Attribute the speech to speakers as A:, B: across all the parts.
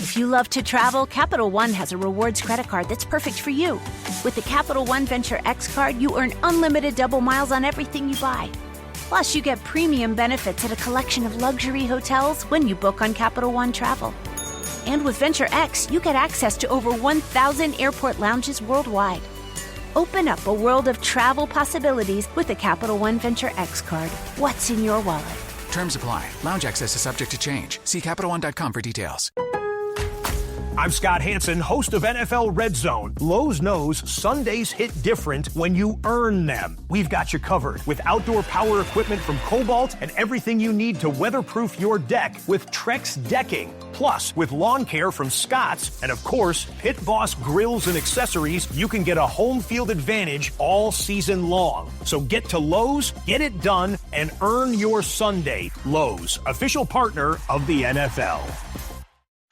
A: If you love to travel, Capital One has a rewards credit card that's perfect for you. With the Capital One Venture X card, you earn unlimited double miles on everything you buy. Plus, you get premium benefits at a collection of luxury hotels when you book on Capital One Travel. And with Venture X, you get access to over 1,000 airport lounges worldwide. Open up a world of travel possibilities with the Capital One Venture X card. What's in your wallet?
B: Terms apply. Lounge access is subject to change. See CapitalOne.com for details.
C: I'm Scott Hansen, host of NFL Red Zone. Lowe's knows Sundays hit different when you earn them. We've got you covered with outdoor power equipment from Cobalt and everything you need to weatherproof your deck with Trex decking. Plus, with lawn care from Scott's and, of course, Pit Boss grills and accessories, you can get a home field advantage all season long. So get to Lowe's, get it done, and earn your Sunday. Lowe's, official partner of the NFL.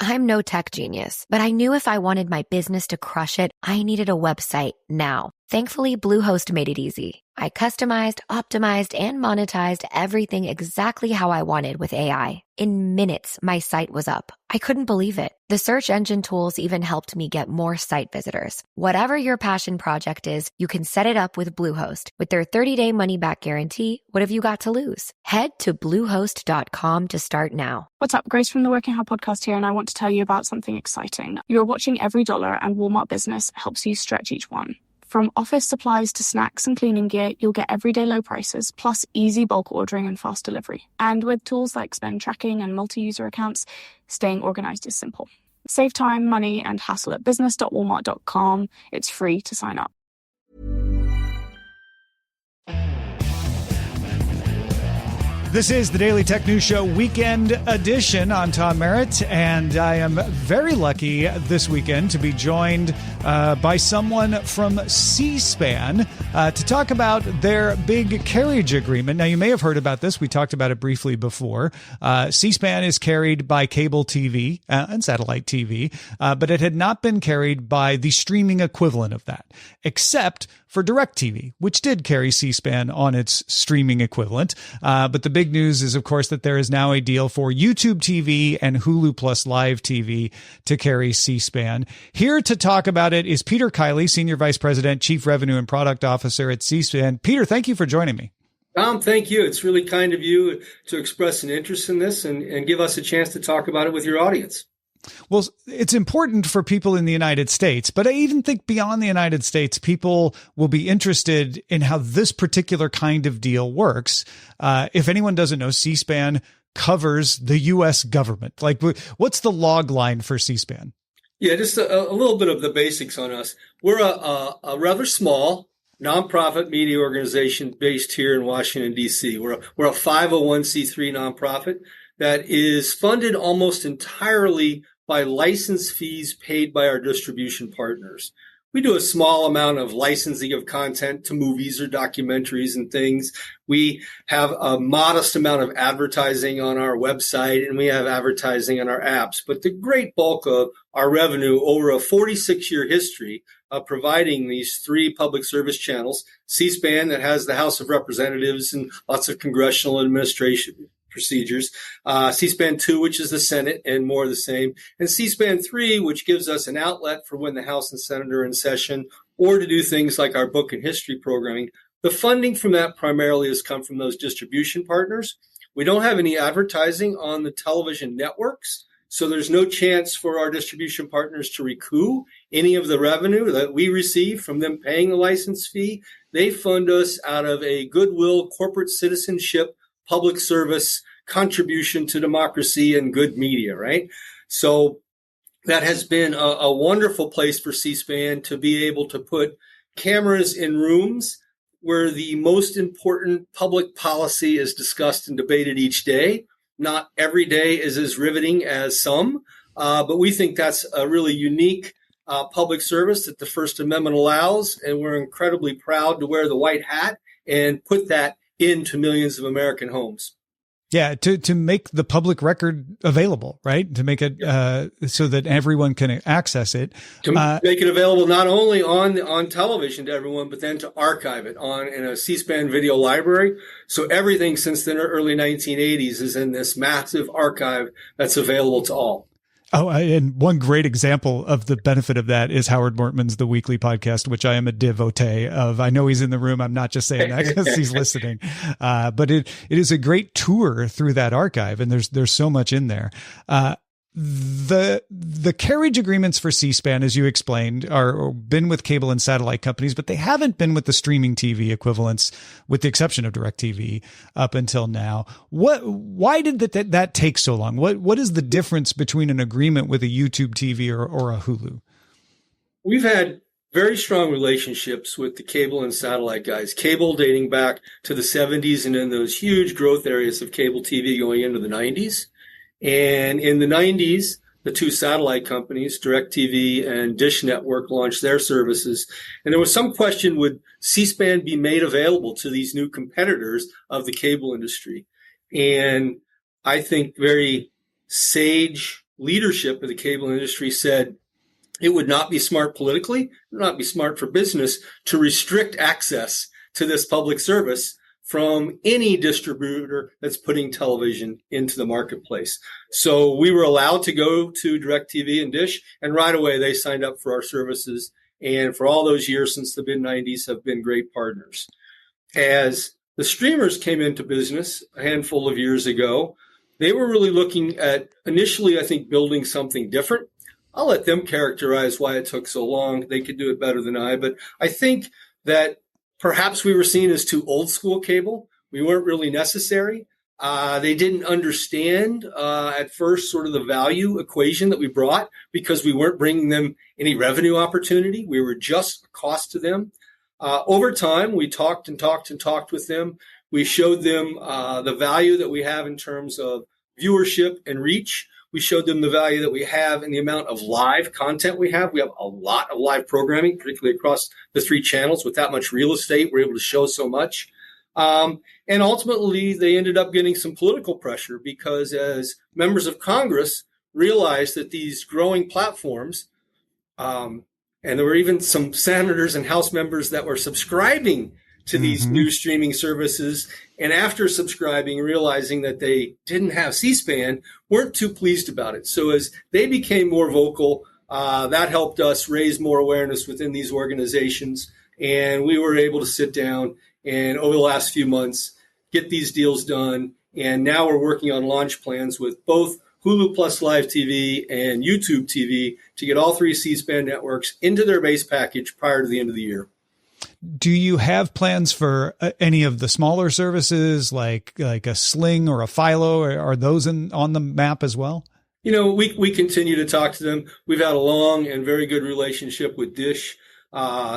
D: I'm no tech genius, but I knew if I wanted my business to crush it, I needed a website now. Thankfully, Bluehost made it easy. I customized, optimized, and monetized everything exactly how I wanted with AI. In minutes, my site was up. I couldn't believe it. The search engine tools even helped me get more site visitors. Whatever your passion project is, you can set it up with Bluehost. With their 30-day money-back guarantee, what have you got to lose? Head to Bluehost.com to start now.
E: What's up? Grace from the Working Hard podcast here, and I want to tell you about something exciting. You're watching every dollar, and Walmart Business helps you stretch each one. From office supplies to snacks and cleaning gear, you'll get everyday low prices, plus easy bulk ordering and fast delivery. And with tools like spend tracking and multi-user accounts, staying organized is simple. Save time, money, and hassle at business.walmart.com. It's free to sign up.
F: This is the Daily Tech News Show Weekend Edition. I'm Tom Merritt, and I am very lucky this weekend to be joined by someone from C-SPAN to talk about their big carriage agreement. Now, you may have heard about this. We talked about it briefly before. C-SPAN is carried by cable TV and satellite TV, but it had not been carried by the streaming equivalent of that, except for DirecTV, which did carry C-SPAN on its streaming equivalent. But the big news is, of course, that there is now a deal for YouTube TV and Hulu+Live TV to carry C-SPAN. Here to talk about it is Peter Kiley, Senior Vice President, Chief Revenue and Product Officer at C-SPAN. Peter, thank you for joining me.
G: Tom, thank you. It's really kind of you to express an interest in this and give us a chance to talk about it with your audience.
F: Well, it's important for people in the United States, but I even think beyond the United States, people will be interested in how this particular kind of deal works. If anyone doesn't know, C-SPAN covers the U.S. government. Like, what's the log line for C-SPAN?
G: Yeah, just a little bit of the basics on us. We're a rather small nonprofit media organization based here in Washington, D.C. We're a 501c3 nonprofit that is funded almost entirely by license fees paid by our distribution partners. We do a small amount of licensing of content to movies or documentaries and things. We have a modest amount of advertising on our website, and we have advertising on our apps. But the great bulk of our revenue over a 46-year history of providing these three public service channels, C-SPAN that has the House of Representatives and lots of congressional administration procedures, C-SPAN 2, which is the Senate and more of the same, and C-SPAN 3, which gives us an outlet for when the House and Senate are in session or to do things like our book and history programming. The funding from that primarily has come from those distribution partners. We don't have any advertising on the television networks, so there's no chance for our distribution partners to recoup any of the revenue that we receive from them paying the license fee. They fund us out of a goodwill corporate citizenship public service contribution to democracy and good media, right? So that has been a wonderful place for C-SPAN to be able to put cameras in rooms where the most important public policy is discussed and debated each day. Not every day is as riveting as some, but we think that's a really unique public service that the First Amendment allows, and we're incredibly proud to wear the white hat and put that into millions of American homes.
F: Yeah, to make the public record available, right? To make it so that everyone can access it.
G: To make it available not only on television to everyone, but then to archive it in a C-SPAN video library. So everything since the early 1980s is in this massive archive that's available to all.
F: Oh, and one great example of the benefit of that is Howard Mortman's The Weekly Podcast, which I am a devotee of. I know he's in the room. I'm not just saying that because he's listening. But it is a great tour through that archive, and there's so much in there. The carriage agreements for C-SPAN, as you explained, are been with cable and satellite companies, but they haven't been with the streaming TV equivalents, with the exception of DirecTV, up until now. Why did that take so long? What is the difference between an agreement with a YouTube TV or a Hulu?
G: We've had very strong relationships with the cable and satellite guys. Cable dating back to the 70s, and then those huge growth areas of cable TV going into the 90s. And in the 90s, the two satellite companies, DirecTV and Dish Network, launched their services. And there was some question, would C-SPAN be made available to these new competitors of the cable industry? And I think very sage leadership of the cable industry said it would not be smart politically, it would not be smart for business to restrict access to this public service from any distributor that's putting television into the marketplace. So we were allowed to go to DirecTV and Dish, and right away they signed up for our services. And for all those years since the mid-90s have been great partners. As the streamers came into business a handful of years ago, they were really looking at initially, I think, building something different. I'll let them characterize why it took so long. They could do it better than I, but I think that perhaps we were seen as too old school cable. We weren't really necessary. They didn't understand at first sort of the value equation that we brought because we weren't bringing them any revenue opportunity. We were just a cost to them. Over time, we talked with them. We showed them the value that we have in terms of viewership and reach. We showed them the value that we have in the amount of live content we have. We have a lot of live programming, particularly across the three channels. With that much real estate, we're able to show so much. And ultimately, they ended up getting some political pressure because as members of Congress realized that these growing platforms, and there were even some senators and House members that were subscribing to these new streaming services, and after subscribing, realizing that they didn't have C-SPAN, weren't too pleased about it. So as they became more vocal, that helped us raise more awareness within these organizations, and we were able to sit down and over the last few months get these deals done. And now we're working on launch plans with both Hulu+Live TV and YouTube TV to get all three C-SPAN networks into their base package prior to the end of the year.
F: Do you have plans for any of the smaller services like a Sling or a Philo? Are those on the map as well?
G: You know, we continue to talk to them. We've had a long and very good relationship with Dish.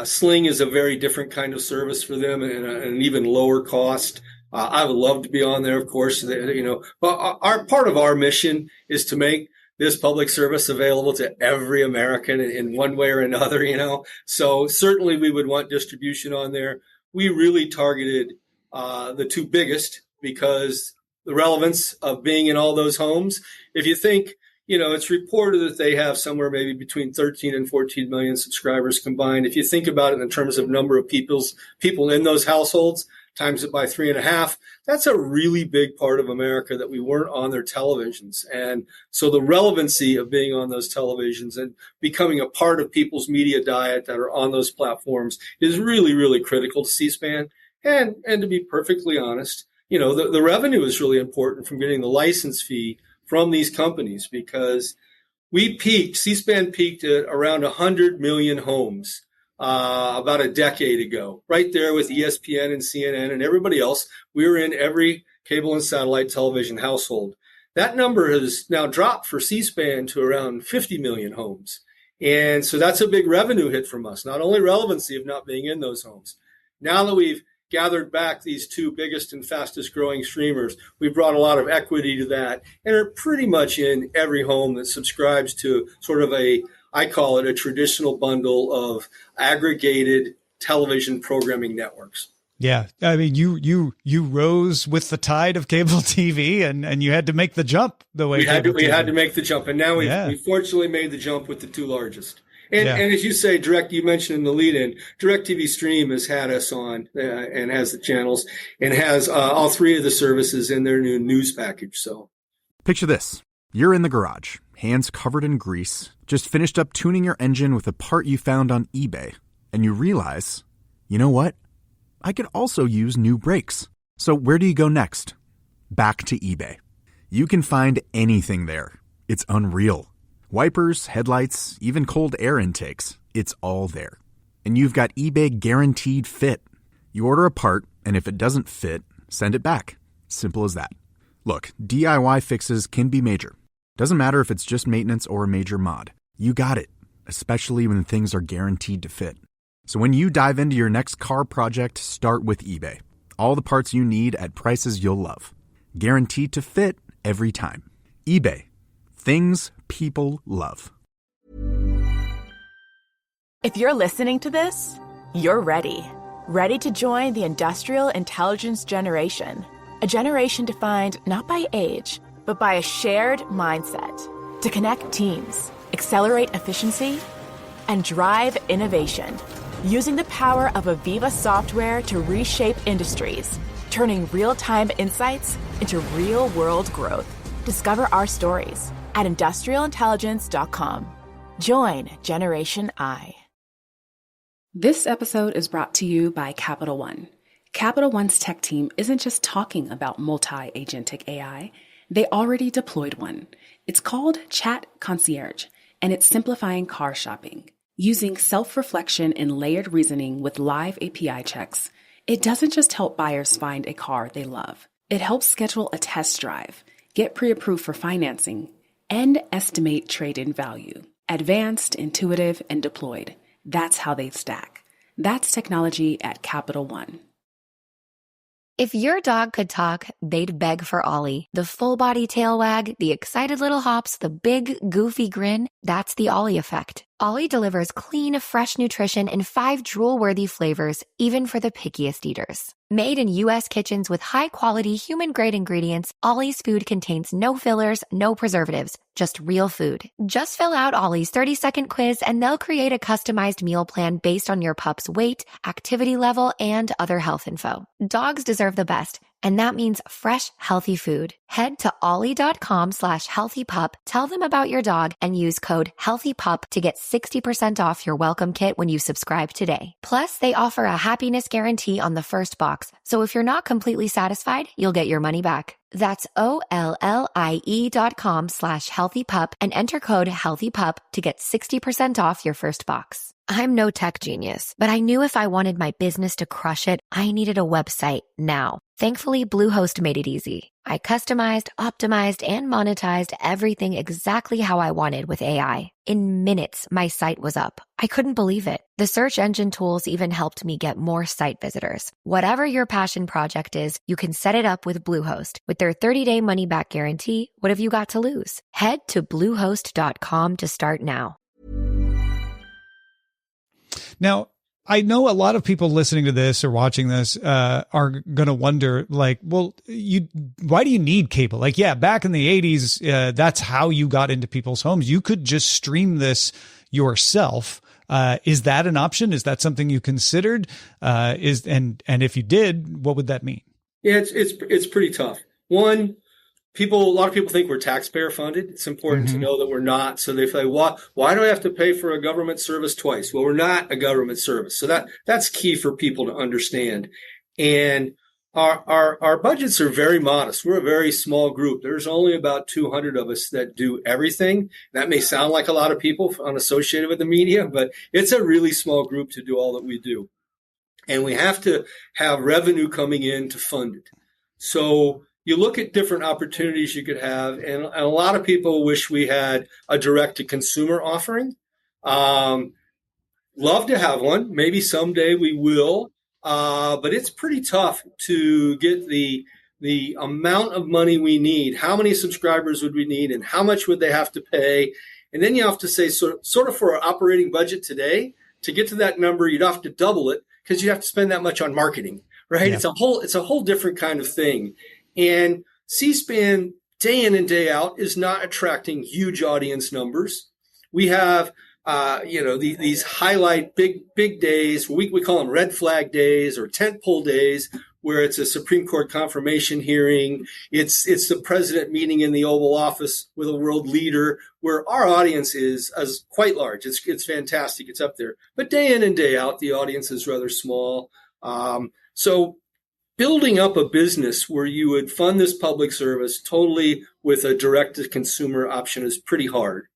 G: Sling is a very different kind of service for them and an even lower cost. I would love to be on there, of course. But our part of our mission is to make this public service available to every American in one way or another, So certainly we would want distribution on there. We really targeted the two biggest because the relevance of being in all those homes. If you think, it's reported that they have somewhere maybe between 13 and 14 million subscribers combined. If you think about it in terms of number of people in those households, times it by 3.5, that's a really big part of America that we weren't on their televisions. And so the relevancy of being on those televisions and becoming a part of people's media diet that are on those platforms is really, really critical to C-SPAN. And to be perfectly honest, the revenue is really important from getting the license fee from these companies because C-SPAN peaked at around 100 million homes about a decade ago, right there with ESPN and CNN and everybody else. We were in every cable and satellite television household. That number has now dropped for C-SPAN to around 50 million homes. And so that's a big revenue hit from us, not only relevancy of not being in those homes. Now that we've gathered back these two biggest and fastest growing streamers, we brought a lot of equity to that and are pretty much in every home that subscribes to sort of I call it a traditional bundle of aggregated television programming networks.
F: Yeah. I mean, you rose with the tide of cable TV and you had to make the jump the way
G: we had to make the jump. And now we fortunately made the jump with the two largest. And as you say, you mentioned in the lead-in, DirecTV Stream has had us on and has the channels and has all three of the services in their new news package. So
H: picture this. You're in the garage, hands covered in grease, just finished up tuning your engine with a part you found on eBay, and you realize, you know what? I could also use new brakes. So where do you go next? Back to eBay. You can find anything there. It's unreal. Wipers, headlights, even cold air intakes. It's all there. And you've got eBay Guaranteed Fit. You order a part, and if it doesn't fit, send it back. Simple as that. Look, DIY fixes can be major. Doesn't matter if it's just maintenance or a major mod. You got it, especially when things are guaranteed to fit. So when you dive into your next car project, start with eBay. All the parts you need at prices you'll love. Guaranteed to fit every time. eBay. Things people love.
I: If you're listening to this, you're ready. Ready to join the industrial intelligence generation. A generation defined not by age, but by a shared mindset to connect teams, accelerate efficiency, and drive innovation. Using the power of Aviva software to reshape industries, turning real-time insights into real-world growth. Discover our stories at industrialintelligence.com. Join Generation I.
J: This episode is brought to you by Capital One. Capital One's tech team isn't just talking about multi-agentic AI. They already deployed one. It's called Chat Concierge, and it's simplifying car shopping. Using self-reflection and layered reasoning with live API checks, it doesn't just help buyers find a car they love. It helps schedule a test drive, get pre-approved for financing, and estimate trade-in value. Advanced, intuitive, and deployed. That's how they stack. That's technology at Capital One.
D: If your dog could talk, they'd beg for Ollie. The full-body tail wag, the excited little hops, the big, goofy grin, that's the Ollie effect. Ollie delivers clean, fresh nutrition in 5 drool-worthy flavors, even for the pickiest eaters. Made in U.S. kitchens with high-quality, human-grade ingredients, Ollie's food contains no fillers, no preservatives, just real food. Just fill out Ollie's 30-second quiz and they'll create a customized meal plan based on your pup's weight, activity level, and other health info. Dogs deserve the best, and that means fresh, healthy food. Head to ollie.com/healthypup, tell them about your dog, and use code HEALTHYPUP to get 60% off your welcome kit when you subscribe today. Plus, they offer a happiness guarantee on the first box, so if you're not completely satisfied, you'll get your money back. That's OLLIE.com/healthypup and enter code HEALTHYPUP to get 60% off your first box. I'm no tech genius, but I knew if I wanted my business to crush it, I needed a website now. Thankfully, Bluehost made it easy. I customized, optimized, and monetized everything exactly how I wanted with AI. In minutes, my site was up. I couldn't believe it. The search engine tools even helped me get more site visitors. Whatever your passion project is, you can set it up with Bluehost. With their 30-day money-back guarantee, what have you got to lose? Head to Bluehost.com to start now.
F: Now, I know a lot of people listening to this or watching this are going to wonder, like, well, why do you need cable? Like, yeah, back in the 80s, that's how you got into people's homes. You could just stream this yourself. Is that an option? Is that something you considered? And if you did, what would that mean? Yeah,
G: it's pretty tough. One, a lot of people think we're taxpayer funded. It's important to know that we're not. So they say, why do I have to pay for a government service twice? Well, we're not a government service. So that's key for people to understand. And our budgets are very modest. We're a very small group. There's only about 200 of us that do everything. That may sound like a lot of people unassociated with the media, but it's a really small group to do all that we do. And we have to have revenue coming in to fund it. So you look at different opportunities you could have, and a lot of people wish we had a direct-to-consumer offering. Love to have one. Maybe someday we will, but it's pretty tough to get the amount of money we need. How many subscribers would we need, and how much would they have to pay? And then you have to say, sort of for our operating budget today, to get to that number, you'd have to double it because you have to spend that much on marketing, right? Yeah. It's a whole different kind of thing. And C-SPAN day in and day out is not attracting huge audience numbers. We have, these highlight big days. We call them red flag days or tentpole days where it's a Supreme Court confirmation hearing. It's the president meeting in the Oval Office with a world leader, where our audience is quite large. It's fantastic. It's up there. But day in and day out, the audience is rather small. So building up a business where you would fund this public service totally with a direct-to-consumer option is pretty hard.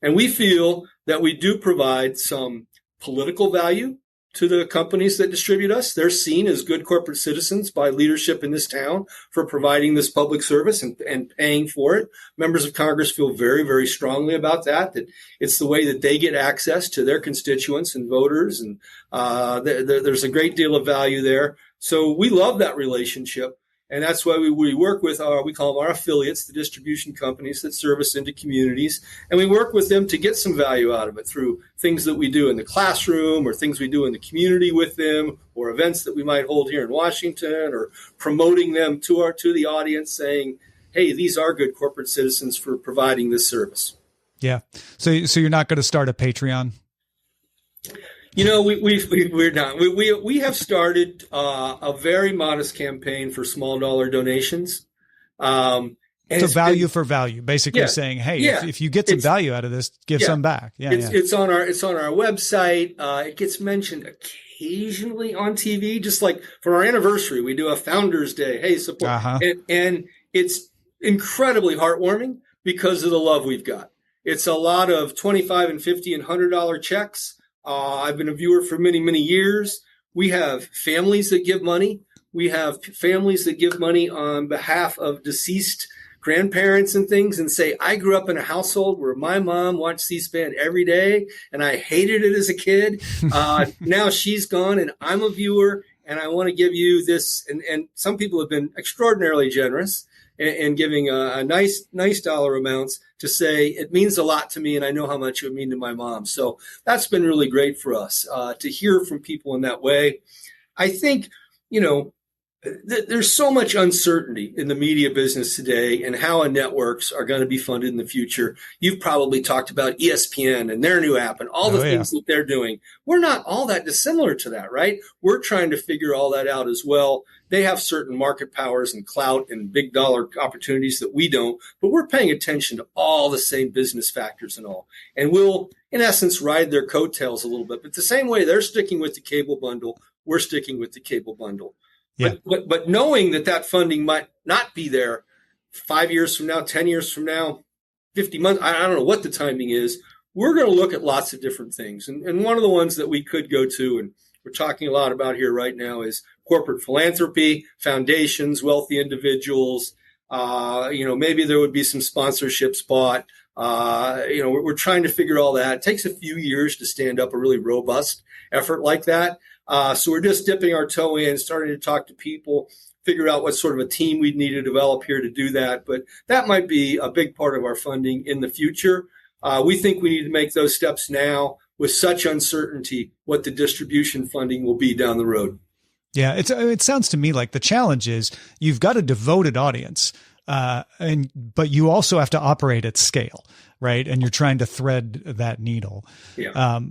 G: And we feel that we do provide some political value to the companies that distribute us. They're seen as good corporate citizens by leadership in this town for providing this public service and paying for it. Members of Congress feel very, very strongly about that it's the way that they get access to their constituents and voters. And there's a great deal of value there. So we love that relationship. And that's why we work with we call them our affiliates, the distribution companies that service into communities. And we work with them to get some value out of it through things that we do in the classroom or things we do in the community with them or events that we might hold here in Washington or promoting them to the audience saying, hey, these are good corporate citizens for providing this service.
F: Yeah. So you're not going to start a Patreon?
G: You know, we're not. We have started a very modest campaign for small dollar donations. So
F: value for value, basically saying, hey, if you get some value out of this, give some back. It's on our website. It gets mentioned occasionally on TV, just like for our anniversary, we do a Founders Day. Hey, support, and it's incredibly heartwarming because of the love we've got. It's a lot of $25 and $50 and $100 checks. I've been a viewer for many, many years. We have families that give money. We have families that give money on behalf of deceased grandparents and things and say, I grew up in a household where my mom watched C-SPAN every day and I hated it as a kid. Now she's gone and I'm a viewer and I want to give you this. And some people have been extraordinarily generous and giving a nice dollar amounts to say it means a lot to me and I know how much it would mean to my mom. So that's been really great for us to hear from people in that way. I think, there's so much uncertainty in the media business today and how networks are going to be funded in the future. You've probably talked about ESPN and their new app and all the things that they're doing. We're not all that dissimilar to that, right? We're trying to figure all that out as well. They have certain market powers and clout and big dollar opportunities that we don't, but we're paying attention to all the same business factors and all. And we'll, in essence, ride their coattails a little bit. But the same way they're sticking with the cable bundle, we're sticking with the cable bundle. Yeah. But knowing that funding might not be there 5 years from now, 10 years from now, 50 months, I don't know what the timing is. We're going to look at lots of different things. And one of the ones that we could go to, and we're talking a lot about here right now, is corporate philanthropy, foundations, wealthy individuals. Maybe there would be some sponsorships bought. We're trying to figure all that. It takes a few years to stand up a really robust effort like that. So we're just dipping our toe in, starting to talk to people, figure out what sort of a team we'd need to develop here to do that. But that might be a big part of our funding in the future. We think we need to make those steps now with such uncertainty what the distribution funding will be down the road. Yeah, it sounds to me like the challenge is you've got a devoted audience, but you also have to operate at scale, right? And you're trying to thread that needle. Yeah.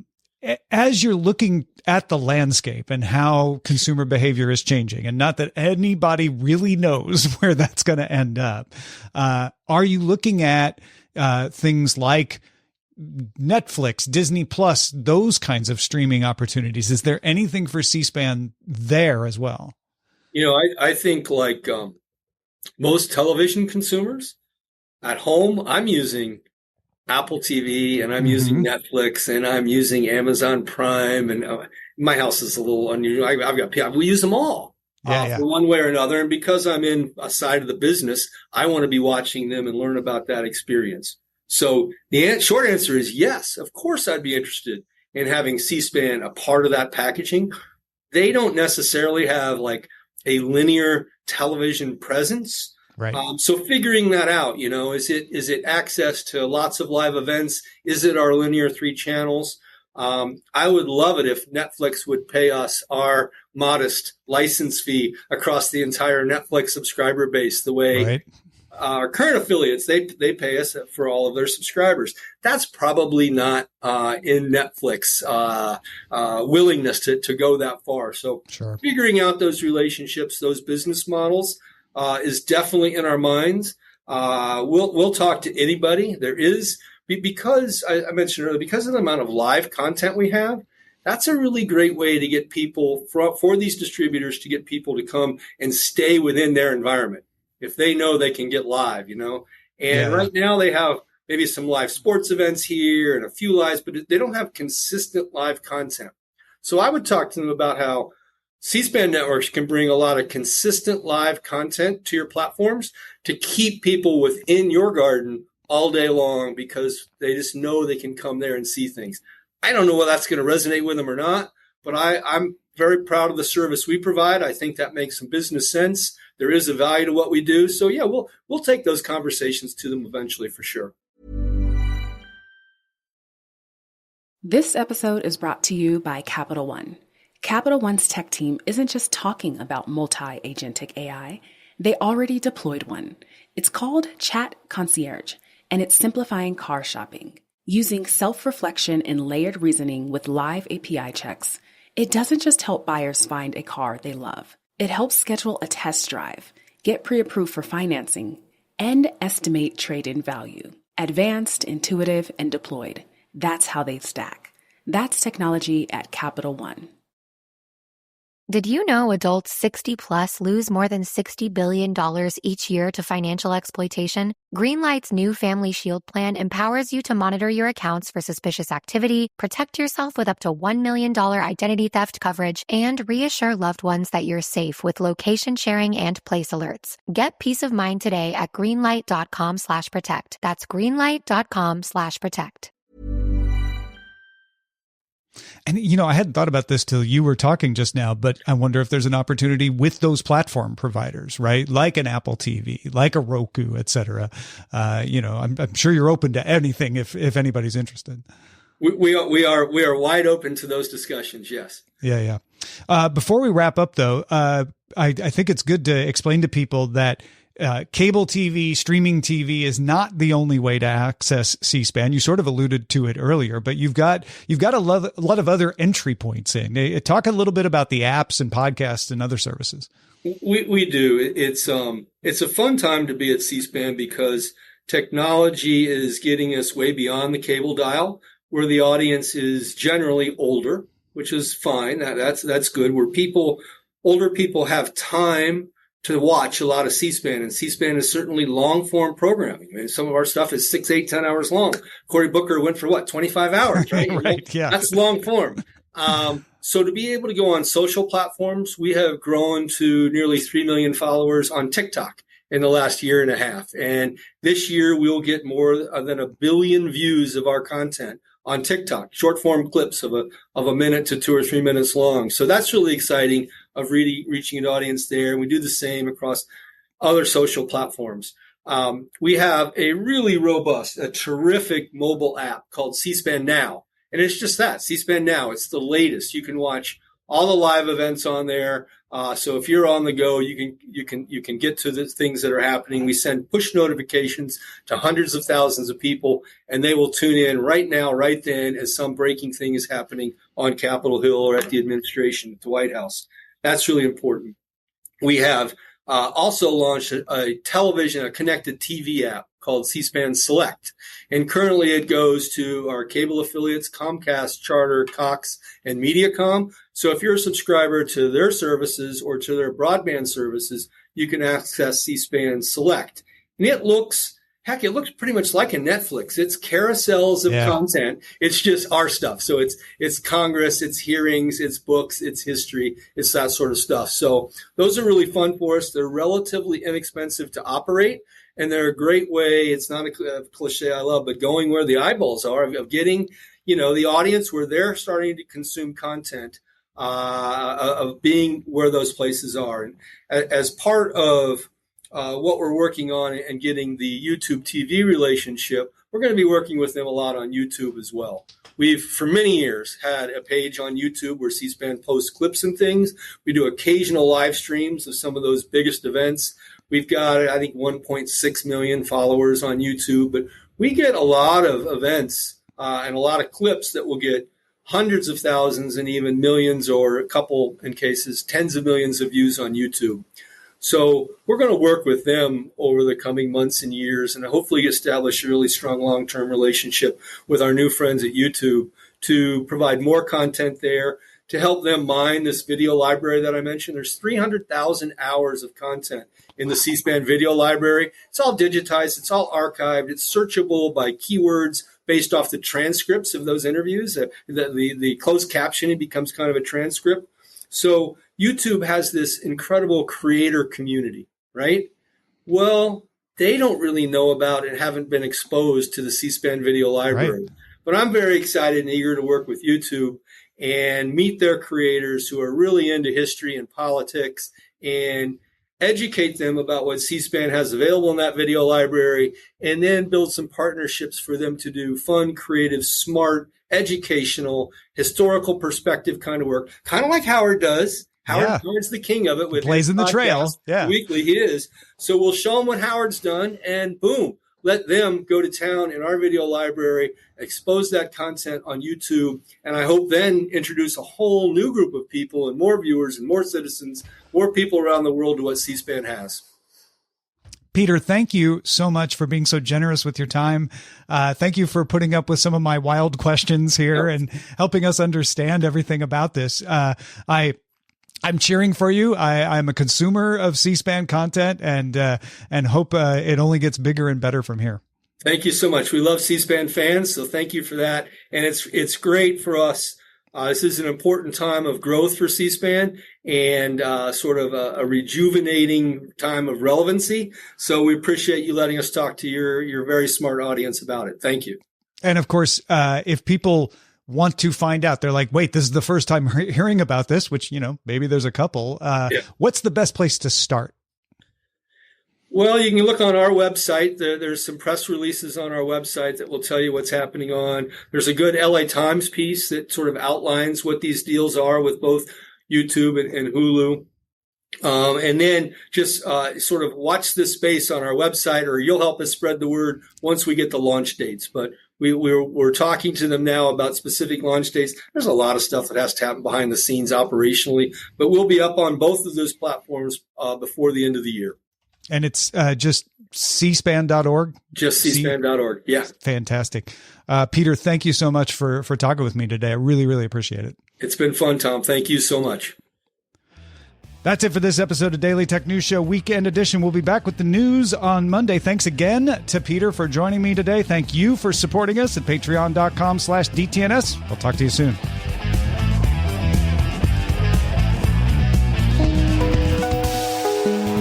F: As you're looking at the landscape and how consumer behavior is changing, and not that anybody really knows where that's going to end up, are you looking at things like Netflix, Disney Plus, those kinds of streaming opportunities? Is there anything for C-SPAN there as well?
G: I think like most television consumers at home, I'm using Apple TV and I'm using Netflix and I'm using Amazon Prime, and my house is a little unusual. I've got people, we use them all for one way or another. And because I'm in a side of the business, I want to be watching them and learn about that experience. So the short answer is yes, of course I'd be interested in having C-SPAN a part of that packaging. They don't necessarily have like a linear television presence. Right. So figuring that out, is it access to lots of live events? Is it our linear 3 channels? I would love it if Netflix would pay us our modest license fee across the entire Netflix subscriber base, the way our current affiliates, they pay us for all of their subscribers. That's probably not in Netflix willingness to go that far. So figuring out those relationships, those business models is definitely in our minds. We'll talk to anybody. There is, because I mentioned earlier, because of the amount of live content we have, that's a really great way to get people, for these distributors, to get people to come and stay within their environment if they know they can get live, And right now they have maybe some live sports events here and a few lives, but they don't have consistent live content. So I would talk to them about how C-SPAN networks can bring a lot of consistent live content to your platforms to keep people within your garden all day long, because they just know they can come there and see things. I don't know whether that's going to resonate with them or not, but I'm very proud of the service we provide. I think that makes some business sense. There is a value to what we do. So yeah, we'll take those conversations to them eventually for sure.
J: This episode is brought to you by Capital One. Capital One's tech team isn't just talking about multi-agentic AI. They already deployed one. It's called Chat Concierge, and it's simplifying car shopping. Using self-reflection and layered reasoning with live API checks, it doesn't just help buyers find a car they love. It helps schedule a test drive, get pre-approved for financing, and estimate trade-in value. Advanced, intuitive, and deployed. That's how they stack. That's technology at Capital One.
D: Did you know adults 60 plus lose more than $60 billion each year to financial exploitation? Greenlight's new Family Shield plan empowers you to monitor your accounts for suspicious activity, protect yourself with up to $1 million identity theft coverage, and reassure loved ones that you're safe with location sharing and place alerts. Get peace of mind today at greenlight.com/protect. That's greenlight.com/protect.
F: And, I hadn't thought about this till you were talking just now, but I wonder if there's an opportunity with those platform providers, right? Like an Apple TV, like a Roku, et cetera. I'm sure you're open to anything if anybody's interested.
G: We are wide open to those discussions. Yes.
F: Yeah. Before we wrap up though, I think it's good to explain to people that cable TV, streaming TV is not the only way to access C-SPAN. You sort of alluded to it earlier, but you've got a lot of other entry points in. Talk a little bit about the apps and podcasts and other services.
G: We do. It's a fun time to be at C-SPAN because technology is getting us way beyond the cable dial, where the audience is generally older, which is fine. That's good. Where older people have time to watch a lot of C-SPAN, and C-SPAN is certainly long-form programming. I mean, some of our stuff is 6, 8, 10 hours long. Cory Booker went for 25 hours, right?
F: Right, yeah.
G: That's long-form. So to be able to go on social platforms, we have grown to nearly 3 million followers on TikTok in the last year and a half. And this year we'll get more than 1 billion views of our content on TikTok, short form clips of a minute to 2 or 3 minutes long. So that's really exciting, of really reaching an audience there. And we do the same across other social platforms. We have a really robust, a terrific mobile app called C-SPAN Now. And it's just that, C-SPAN Now. It's the latest. You can watch all the live events on there. So if you're on the go, you can get to the things that are happening. We send push notifications to hundreds of thousands of people, and they will tune in right now, right then, as some breaking thing is happening on Capitol Hill or at the administration, at the White House. That's really important. We have also launched a connected TV app called C-SPAN Select. And currently it goes to our cable affiliates, Comcast, Charter, Cox, and Mediacom. So if you're a subscriber to their services or to their broadband services, you can access C-SPAN Select. And it looks pretty much like a Netflix. It's carousels of content. It's just our stuff. So it's Congress, it's hearings, it's books, it's history, it's that sort of stuff. So those are really fun for us. They're relatively inexpensive to operate, and they're a great way. It's not a cliche I love, but going where the eyeballs are, of getting, the audience where they're starting to consume content, of being where those places are. And as part of what we're working on and getting the YouTube TV relationship, we're going to be working with them a lot on YouTube as well. We've, for many years, had a page on YouTube where C-SPAN posts clips and things. We do occasional live streams of some of those biggest events. We've got, I think, 1.6 million followers on YouTube, but we get a lot of events and a lot of clips that will get hundreds of thousands and even millions, or a couple in cases, tens of millions of views on YouTube. So we're going to work with them over the coming months and years and hopefully establish a really strong long-term relationship with our new friends at YouTube to provide more content there, to help them mine this video library that I mentioned. There's 300,000 hours of content in the C-SPAN video library. It's all digitized. It's all archived. It's searchable by keywords based off the transcripts of those interviews. The closed captioning becomes kind of a transcript. So YouTube has this incredible creator community, right? Well, they don't really know about and haven't been exposed to the C-SPAN video library. Right. But I'm very excited and eager to work with YouTube and meet their creators who are really into history and politics and educate them about what C-SPAN has available in that video library, and then build some partnerships for them to do fun, creative, smart, educational, historical perspective kind of work, kind of like Howard does. Howard's the king of it with
F: Blazing the Trail. Yeah.
G: Weekly, he is. So we'll show them what Howard's done, and boom, let them go to town in our video library, expose that content on YouTube, and I hope then introduce a whole new group of people and more viewers and more citizens, more people around the world to what C-SPAN has.
F: Peter, thank you so much for being so generous with your time. Thank you for putting up with some of my wild questions here and helping us understand everything about this. I'm cheering for you. I'm a consumer of C-SPAN content and hope it only gets bigger and better from here.
G: Thank you so much. We love C-SPAN fans, so thank you for that. And it's great for us. This is an important time of growth for C-SPAN and sort of a rejuvenating time of relevancy. So we appreciate you letting us talk to your very smart audience about it. Thank you.
F: And of course, if people want to find out, they're like, wait, this is the first time hearing about this, which, maybe there's a couple. What's the best place to start?
G: Well, you can look on our website. There's some press releases on our website that will tell you what's happening on. There's a good LA Times piece that sort of outlines what these deals are with both YouTube and Hulu. And then just sort of watch this space on our website, or you'll help us spread the word once we get the launch dates. But we're talking to them now about specific launch dates. There's a lot of stuff that has to happen behind the scenes operationally, but we'll be up on both of those platforms before the end of the year.
F: And it's just cspan.org?
G: Just cspan.org. Yeah.
F: Fantastic. Peter, thank you so much for talking with me today. I really, really appreciate it.
G: It's been fun, Tom. Thank you so much.
F: That's it for this episode of Daily Tech News Show Weekend Edition. We'll be back with the news on Monday. Thanks again to Peter for joining me today. Thank you for supporting us at patreon.com/DTNS. I'll talk to you soon.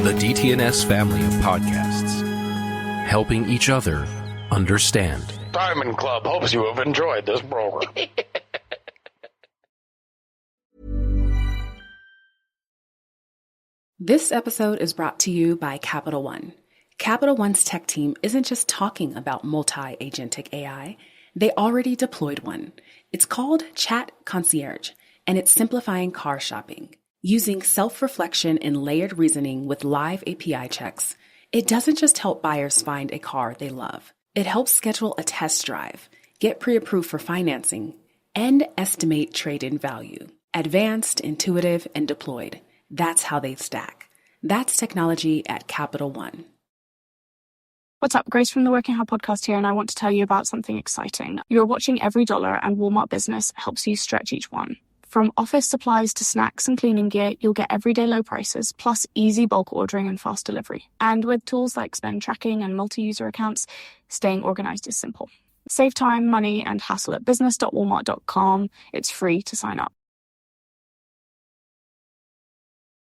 K: The DTNS family of podcasts, helping each other understand.
L: Diamond Club hopes you have enjoyed this program.
J: This episode is brought to you by Capital One. Capital One's tech team isn't just talking about multi-agentic AI. They already deployed one. It's called Chat Concierge, and it's simplifying car shopping. Using self-reflection and layered reasoning with live API checks, it doesn't just help buyers find a car they love. It helps schedule a test drive, get pre-approved for financing, and estimate trade-in value. Advanced, intuitive, and deployed. That's how they stack. That's technology at Capital One.
E: What's up? Grace from the Working Hard podcast here, and I want to tell you about something exciting. You're watching every dollar, and Walmart Business helps you stretch each one. From office supplies to snacks and cleaning gear, you'll get everyday low prices, plus easy bulk ordering and fast delivery. And with tools like spend tracking and multi-user accounts, staying organized is simple. Save time, money, and hassle at business.walmart.com. It's free to sign up.